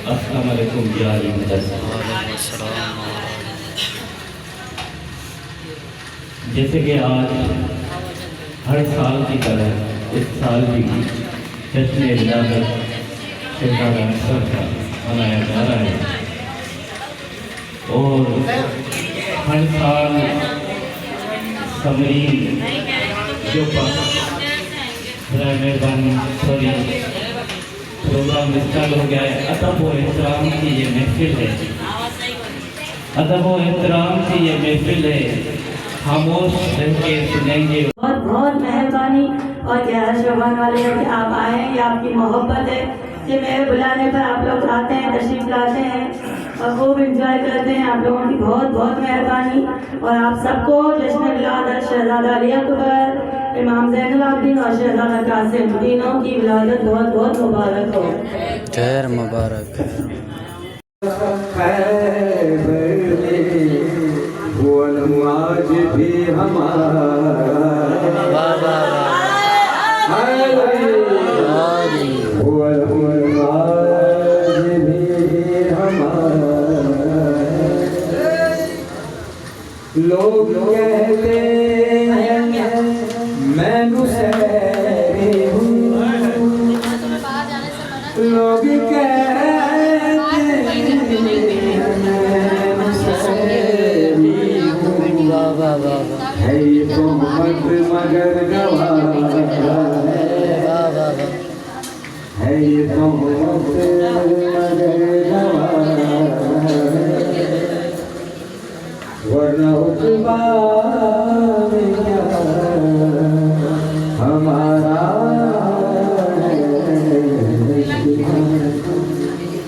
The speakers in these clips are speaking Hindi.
अस्सलाम वालेकुम या जैसे कि आज हर साल की तरह इस साल भी जश्न विलादत शहजादा अनसर का मनाया जा रहा है और हर साल समरीन जो मेहरबानी सॉरी प्रोग्राम स्टार्ट हो गया है। अदब व एहतराम की ये महफिल है, अदब व एहतराम की ये महफिल है, खामोश रह के सुनेंगे। बहुत बहुत मेहरबानी और ग्यारह शोभान वाले कि आप आए, ये आपकी मोहब्बत है कि मेरे बुलाने पर आप लोग आते हैं, तशरीफ लाते हैं और खूब इंजॉय करते हैं। आप लोगों की बहुत बहुत मेहरबानी और आप सबको जश्न विलादत शहजादा अली अकबर, इमाम ज़ैनुल आबिदीन और शहजादा कासिम तीनों की विलादत बहुत बहुत मुबारक हो। खैर मुबारक आज भी हमारा लोग कहते हैं मैं मुसहरी हूँ, लोग कहते हैं मैं मुसहरी हूँ, है ये तो मत मगर गवाह है ये तो मत मगर गवाह वरना उतबा हमारा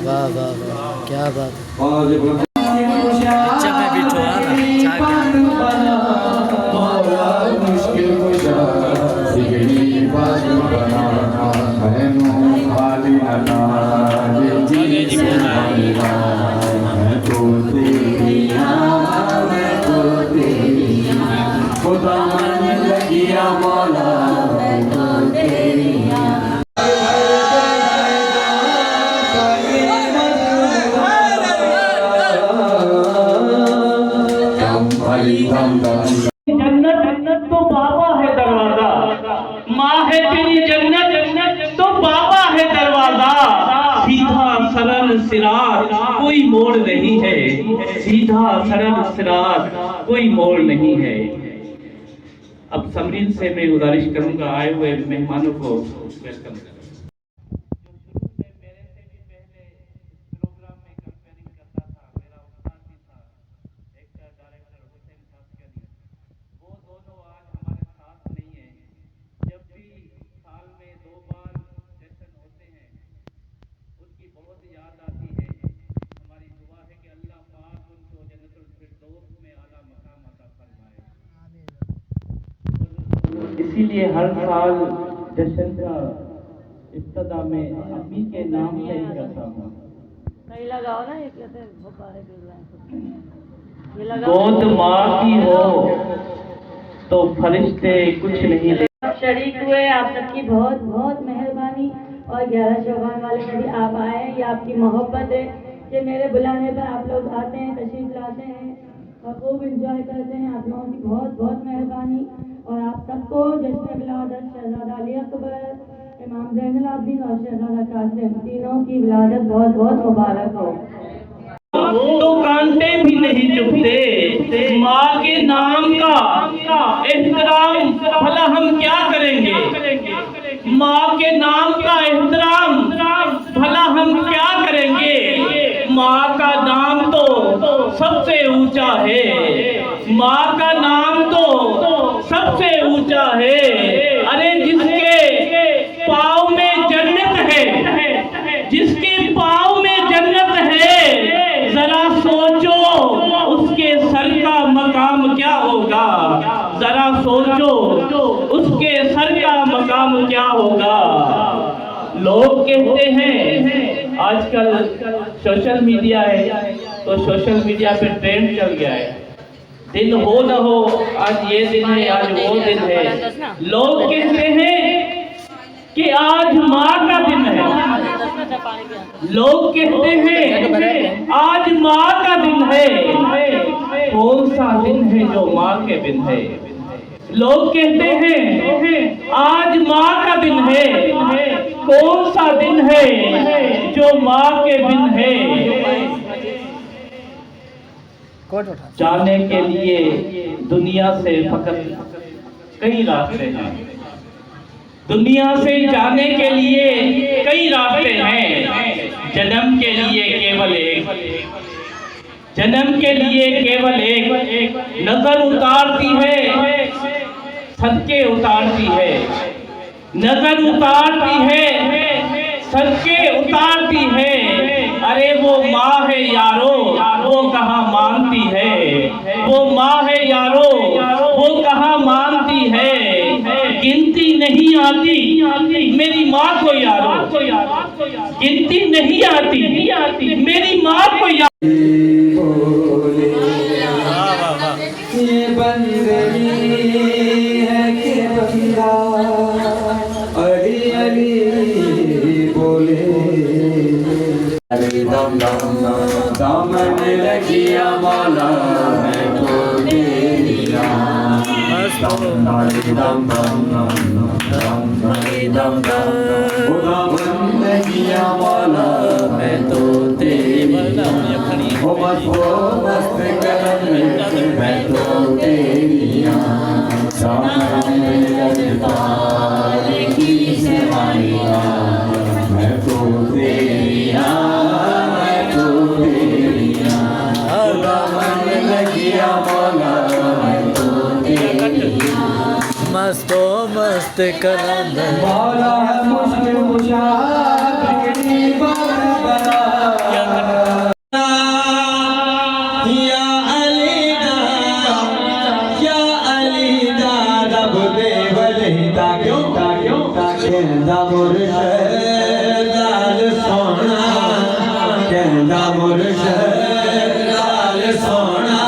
वाह वाह वाह क्या बात जब मैं भी तो मुश्किल खुदा मन लगिया मौला जन्नत तो बाबा है दरवाजा, माँ है तेरी जन्नत तो बाबा है दरवाजा, सीधा सरल सिराज कोई मोड़ नहीं है, सीधा सरल सिराज कोई मोड़ नहीं है। अब समरीन से मैं गुजारिश करूंगा आए हुए मेहमानों को वेलकम करें। इसीलिए हर साल जश्न का इब्तिदा में अम्मी के नाम से ही करता हूँ। सही लगाओ ना, ये कहते हैं गोद माँ की हो तो फरिश्ते कुछ नहीं ले। शरीक हुए, आप सबकी बहुत बहुत मेहरबानी और 11 शोभान वाले में भी आप आए, ये आपकी मोहब्बत है कि मेरे बुलाने पर आप लोग आते हैं, तशरीफ लाते हैं और खूब इंजॉय करते हैं। आप लोगों की बहुत बहुत मेहरबानी और आप सबको जश्न विलादत शहजादा अली अकबर, इमाम ज़ैनुल आबिदीन और शहजादा कासिम तीनों की विलादत बहुत बहुत मुबारक हो। तो कांटे भी नहीं चुभते, माँ के नाम का एहतराम भला हम क्या करेंगे, माँ के नाम का एहतराम भला हम क्या करेंगे। माँ का नाम तो सबसे ऊंचा है, माँ का नाम तो सबसे ऊंचा है। अरे जिसके पाँव में जन्नत है, जिसके पाँव में जन्नत है, जरा सोचो उसके सर का मकाम क्या होगा, जरा सोचो उसके सर का मकाम क्या होगा। लोग कहते हैं आजकल सोशल मीडिया है तो सोशल मीडिया पे ट्रेंड चल गया है, दिन हो न हो आज ये दिन है, आज वो दिन है। लोग कहते हैं कि आज माँ का दिन है, लोग कहते हैं आज माँ का दिन है, कौन सा दिन है जो माँ के बिन है। लोग कहते हैं आज माँ का दिन है, कौन सा दिन है जो माँ के बिन है। जाने के लिए दुनिया से फकत कई रास्ते हैं, दुनिया से जाने के लिए कई रास्ते हैं। जन्म के लिए केवल एक, जन्म के लिए केवल एक। नजर उतारती है, सदके उतारती है, नजर उतारती है, सदके उतारती है। अरे वो माँ है यारो, वो कहाँ मानती है। वो माँ है यारो, वो कहाँ मानती है। गिनती नहीं आती मेरी माँ को यारो, गिनती नहीं आती मेरी माँ को यारो। ये बंदगी है कि बंदा अली अली बोले। दम दम दामन लगिया मौला मैं तो तेरिया। दम दम दामन लगिया मौला मैं तो तेरिया। हो मस्त करम मैं तो तेरिया। सामने लगता की सेवाइया मैं तो तेरिया, मैं तो तेरिया। दामन लगिया मौला मैं तो तेरिया। मस्तो मस्त करम मौला मुश्किल मुशाद की बात बना। या अली दा रब दे वलीदा क्यों कहंदा मुर्शद लाल सोना। कहंदा मुर्शद लाल सोना।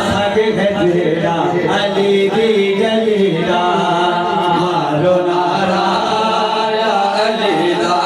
सग है जेड़ा अली दी गली दा मारो नारा या अली दा।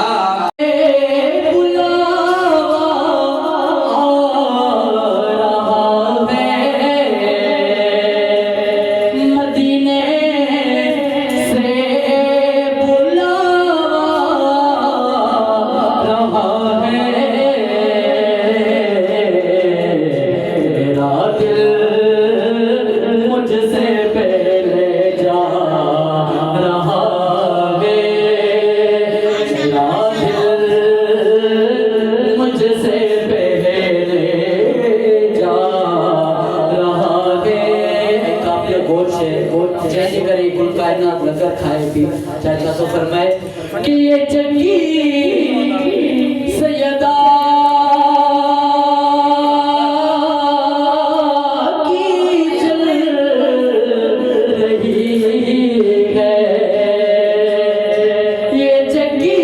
लंगर खाए पी चाचा तो फरमाए कि ये चंगी सैयदा की चल रही है। ये चंगी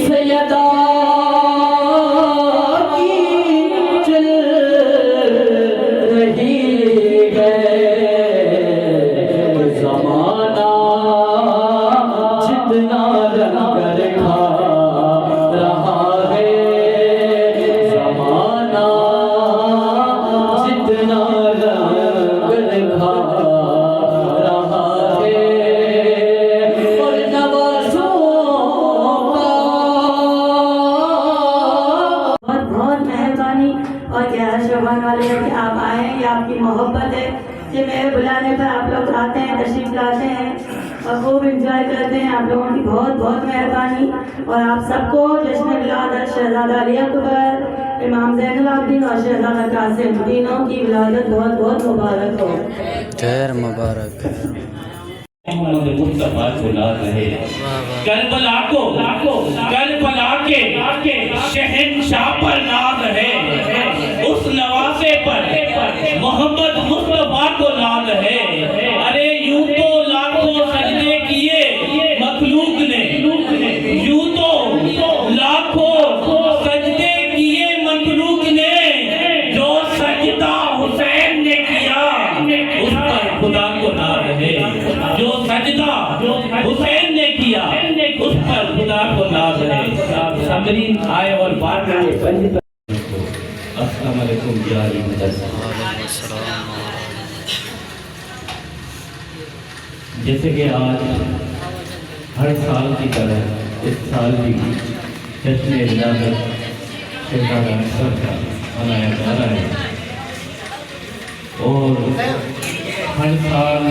सैयदा की चल रही है। ज़माना जितना रंग खा रहा है। ज़माना जितना रंग खा रहा है। और नवाज़ों का बहुत बहुत मेहरबानी और 11 शबान वाले कि आप आए हैं, ये आपकी मोहब्बत है कि मेरे बुलाने पर आप लोग आते हैं, तशरीफ लाते हैं और खूब इंजॉय करते हैं। आप लोगों की बहुत बहुत मेहरबानी और आप सबको जश्न विलादत शहजादा अली अकबर, इमाम ज़ैनुल आबिदीन और शहजादा कासिम तीनों की विलादत बहुत बहुत मुबारक हो। खैर मुबारक। मोहम्मद मुस्तफा को नाज है। करबला को करबला के शहंशाह पर नाज है। उस नवासे पर मोहम्मद मुस्तफा को नाज है। अरे यूं तो लाखों सजदे किए मखलूक ने, यूं तो लाखों सजदे किए मखलूक ने। जो सजदा हुसैन ने किया उस पर खुदा को नाज है। जो सजदा हुसैन ने किया उस पर खुदा को नाज है। हाजिरीन आए और बात करें। अस्सलाम वालेकुम जारी मदरसा। जैसे कि आज हर साल की तरह इस साल भी जश्न विलादत सरकार अनवर का मनाया जा रहा है और हर साल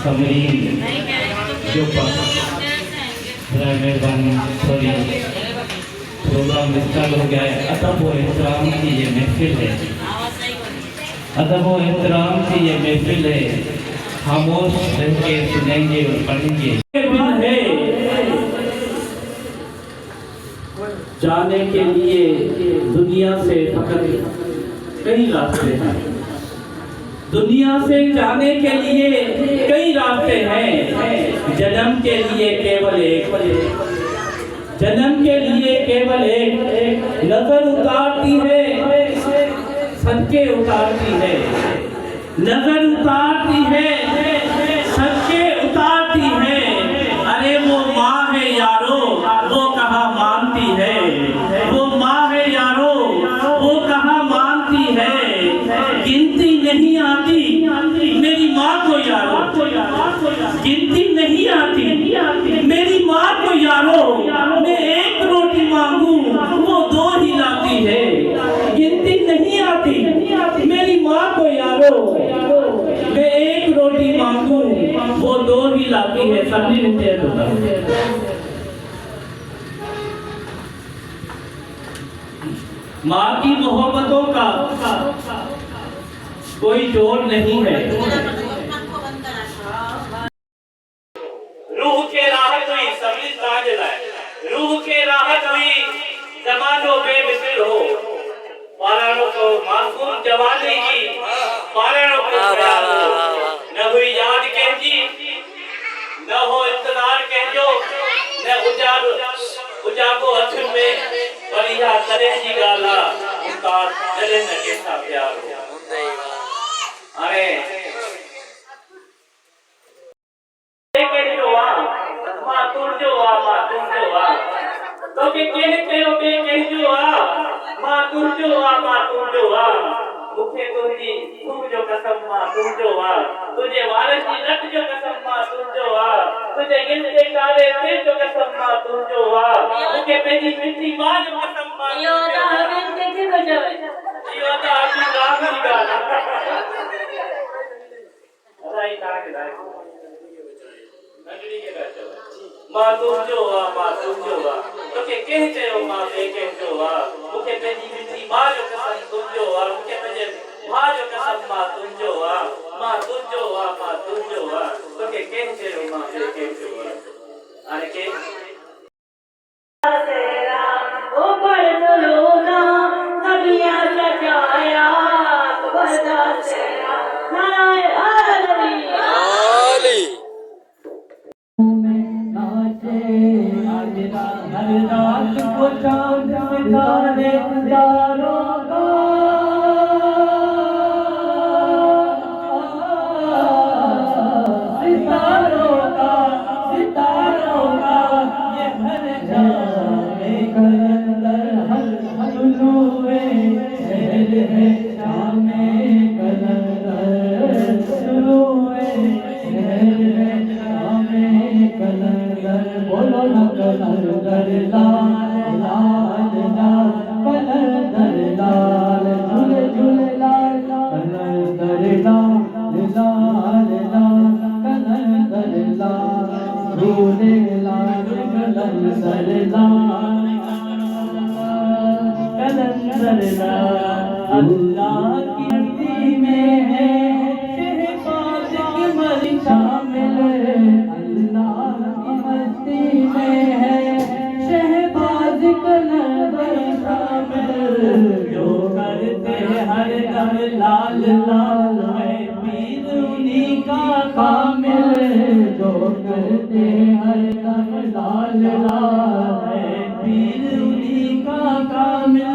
समरीन जो मेहरबानी सॉरी प्रोग्राम स्टार्ट हो गया है। अदब व एहतराम की ये महफिल है, अदब व एहतराम की ये महफिल है। खामोश रह के सुनेंगे और पढ़ेंगे। है जाने के लिए दुनिया से फकत कई रास्ते हैं, दुनिया से जाने के लिए कई रास्ते हैं। जन्म के लिए केवल एक, जन्म के लिए केवल एक नजर उतारती है, सदके उतारती है, नजर उतारती है, सदके उतारती है। अरे वो माँ है यारो, वो कहाँ मानती है, वो माँ है यारो, वो कहाँ मानती है। गिनती नहीं आती मेरी माँ को यारो, गिनती नहीं आती मेरी माँ को यारो। मैं एक रोटी मांगू वो दो ही लाती है। गिनती नहीं आती मेरी माँ को यारो, मैं एक रोटी मांगू वो दो ही लाती है। सभी मिलते हैं। माँ की मोहब्बतों का कोई जोड़ नहीं है। रूह के राहत हुई सभी ताज लाए, रूह के राहत हुई जमानो बेमिसल हो। पाराणों को मासूम जवानी की, पाराणों को ख्याल हो। न हुई याद कहजी, न हो इंतजार कहजो, न उजागो अथुर में बढ़िया करे जी गाला उतार जले न कैसा प्यार हो। अरे तो के कहते हो बे कहजो आ मां तुझो आ, मां तुझो आ। मुखे तुझी तू जो कसम मां तुझो आ, तुझे वारस की रट जो कसम मां तुझो आ, तुझे गिनते काले सिर जो कसम मां तुझो आ। मुखे पेजी मिठी मां जो कसम मां यो दा हमें के बजो यो दा की राम की गाना राई ताके दाई नगरी के बैठो मां तुझो आ, मां तुझो आ। तो के कहते हो मां बे कहजो आ। मुखे पेजी मिठी मां जो कसम तुझो आ, मुखे पेजे मां जो कसम मां तुझो आ, मां तुझो आ, मां तुझो आ। तो के कहते हो मां बे कहजो आ। अरे के तेरा ऊपर दुरूदा नबिया सजाया बरदा तेरा नाराए आली आली हर रात को चांद सितारे दारों का सितारों का ये भर जाए कलंदर हर हुलूए शहर है शामे कलंदर हुलूए शहर है शामे कलंदर। बोलो न कलंदर लाल लाल लाल कलंदर लाल झूले झूले लाल कलंदर लाल लाल लाल कलंदर लाल झूले लाल कलंदर लाल कलंदर लाल। अल्लाह की मस्ती में है शहबाज की मरी शामिल, अल्लाह की मस्ती में है शहबाज कलंदर शामिल। जो करते हर दम लाल लाल है पीर उन्हीं का कामिल, जो करते हर दम लाल लाल है पीर उन्हीं का कामिल।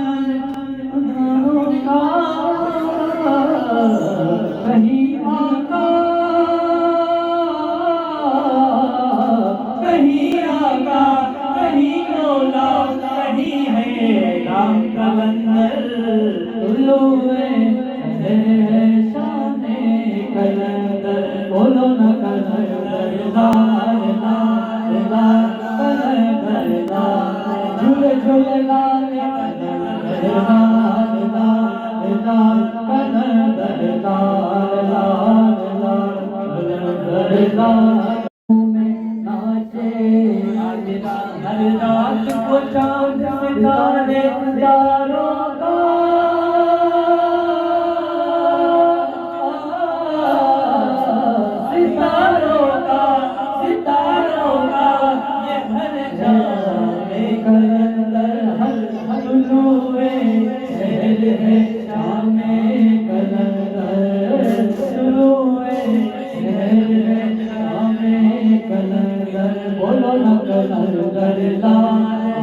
कलंदर उल्लुए शाने कलंदर बोलो न कलंदर लाल लाल लाल कलंदर लाल झूले झूले लाल कलंदर लाल लाल लाल कलंदर लाल लाल लाल कलंदर लाल हर रात को चांद सितारे यारों का सितारों का ये हर जाने कलंदर हर दुलुए शहर है शामे कलंदर दुलुए शहर है शामे कलंदर बोलो न कलंदर लाल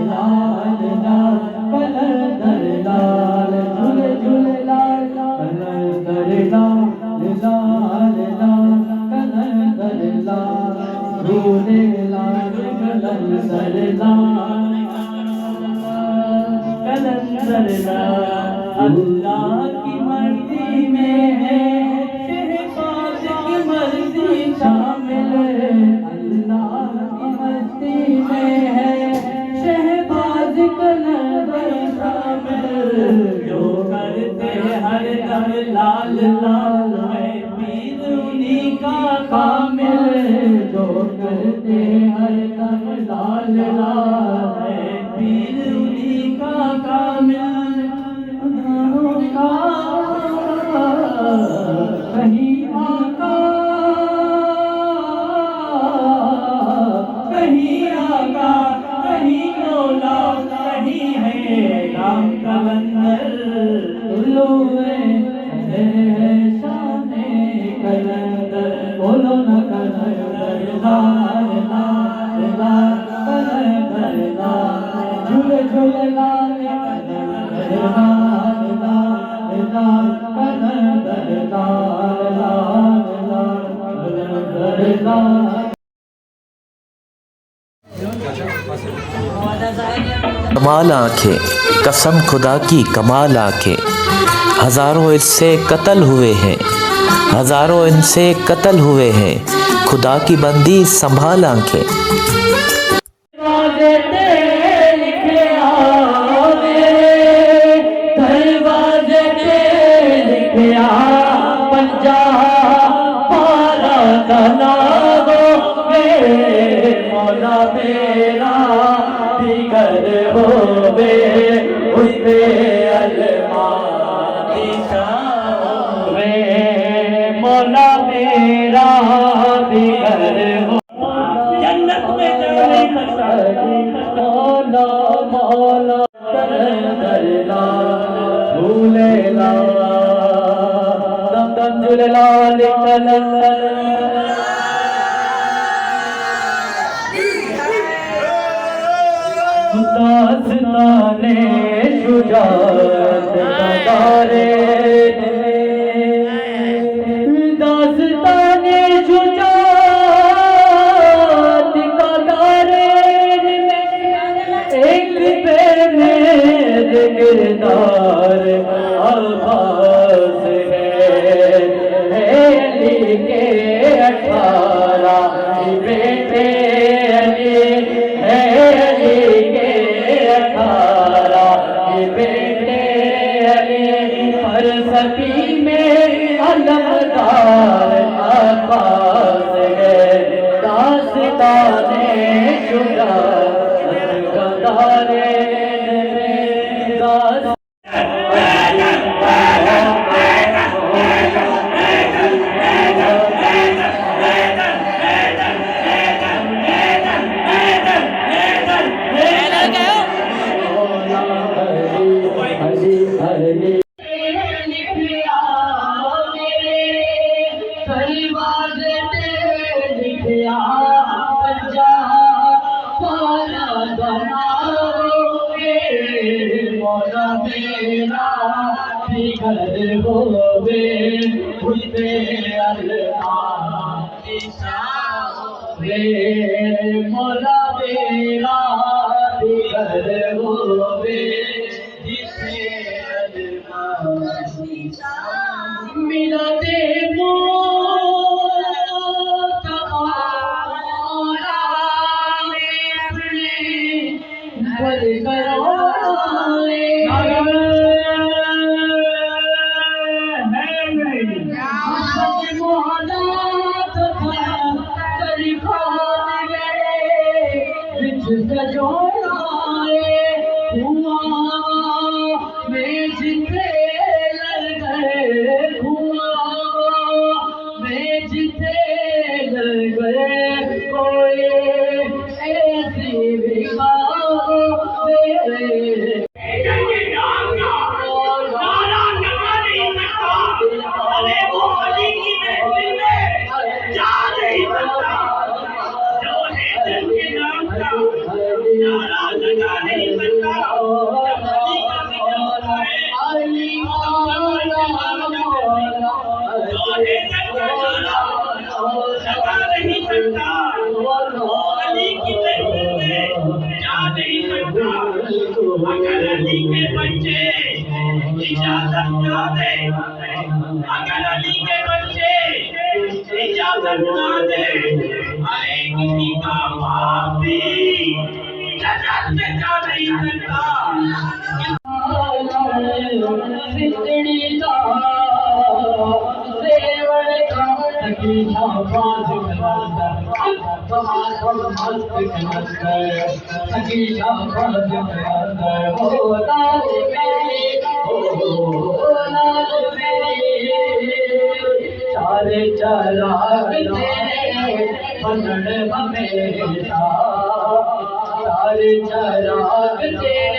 लाल लाल कलंदर लाल झूले झूले लाल कलंदर लाल लाल लाल कलंदर लाल झूले लाल कलंदर लाल कलंदर लाल अल्लाह की मर्जी में है शहबाज की मर्जी शामिल अल्लाह की मर्जी में है शहबाज कलंदर शामिल जो करते हर दम लाल लाल है पीर उन्हीं का कामिल जो करते हर दम लाल लाल है पीर उन्हीं का कामिल कहीं आका कहीं आका कहीं मौला कहीं है राम कलंदर उल्लुए शाने कलंदर बोलो न कलंदर लाल लाल लाल कलंदर लाल झूले झूले लाल कलंदर लाल लाल लाल कलंदर लाल लाल लाल कलंदर लाल कमाल आंखें कसम खुदा की कमाल आंखें हजारों इनसे कत्ल हुए हैं हजारों इनसे कत्ल हुए हैं खुदा की बंदी संभाल आंखें मौला मेरा बिगर हो जन्नत में जाने मौला मौला कलंदर लाल झूले लाल दम दम झूले लाल कलंदर दास्ताने शुजाअत नगारे दास्ताने शुजाअत नगारे एक पैर में किरदार आवाज है अली के 18 बेटे अली है अली के 18 बेटे अली हर सती में अलमदार आवाज है दास्ताने शुजाअत नगारे मौला मेरा बिगर होवे मिला दे अगर अली के बच्चे इजाजत ना दे, अगर अली के बच्चे इजाजत ना दे, अरे किसी का बाप भी जन्नत में जा नहीं सकता। चराग तेरे